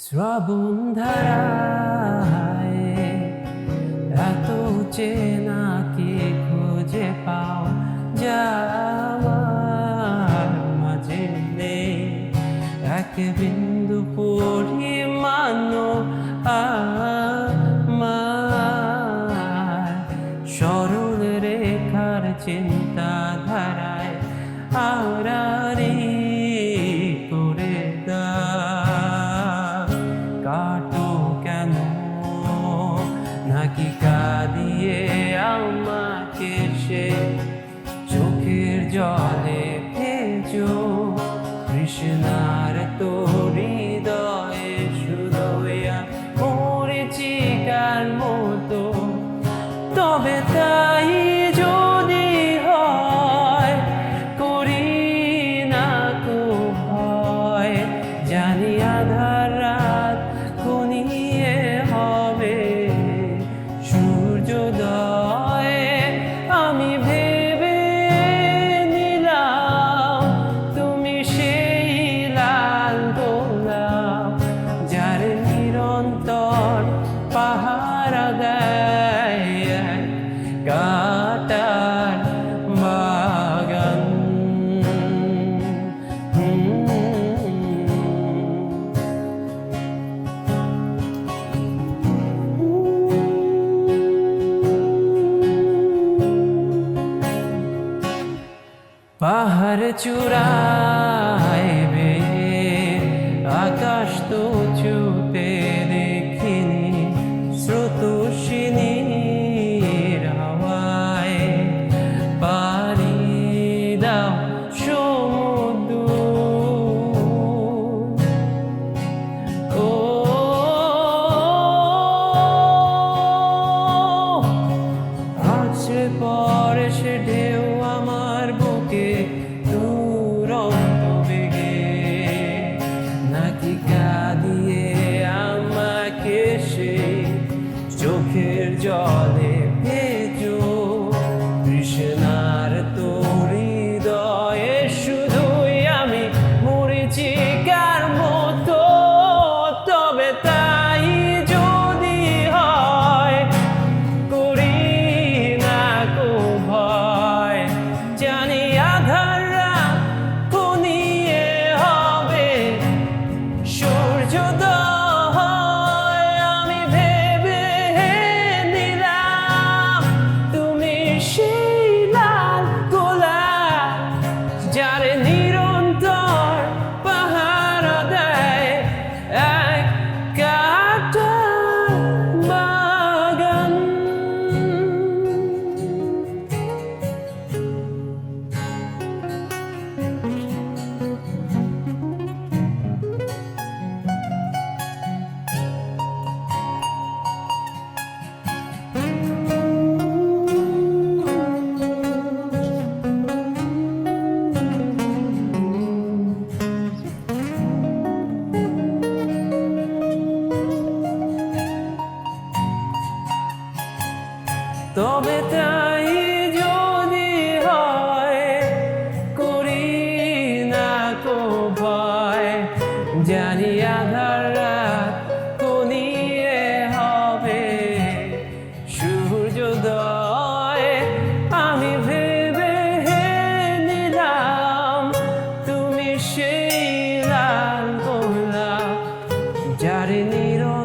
শ্রাবণ ধারায় এত চেনা কে খুঁজে পাও যাওয়ার মাঝে নেই এক বিন্দু পরিমাণ আমার সরল রেখার চিন্তাধারায় আড়াআড়ি করে দাও কাটো কেন নাকি কাঁদিয়ে আমাকে সে চোখের জলে ভেজো কৃষ্ণার তোর হৃদয়ে শুধুয়া মরিচিকার মতো তবে তাই যদি হয় করি না কো ভয় জানি আধার রাত ঘনিয়ে হবে সূর্যোদয় আমি ভেবে নিলাম তুমি সেই লাল গোলাপ যার নিরন্তর পাহারা দেয় কাটার বাগান পাহাড় চূড়ায় বেয়ে আকাশ তো ছুতে দেখিনি স্রোতস্বিনীর হাওয়ায় পাড়ি দাও সমুদ্র ও আছড়ে পড়ে সে ঢেউ আমার বুকে দুরন্ত বেগে নাকি কাঁদিয়ে আমাকে সে চোখের জলে ভেজো কৃষ্ণার তোর হৃদয়ে শুধুই আমি মরিচিকার মতো তবে তাই যদি হয় করি না কো ভয় জানি আধার রাত ঘনিয়ে হবে সূর্যোদয় আমি ভেবে নিলাম তুমি সেই লাল গোলাপ যার নিরন্তর পাহারা দেয় এক কাটার বাগান তবে তাই যদি হয় করি না কো ভয় জানি আধার রাত ঘনিয়ে হবে সূর্যোদয় আমি ভেবে নিলাম তুমি সেই লাল গোলাপ যার নিরন্তর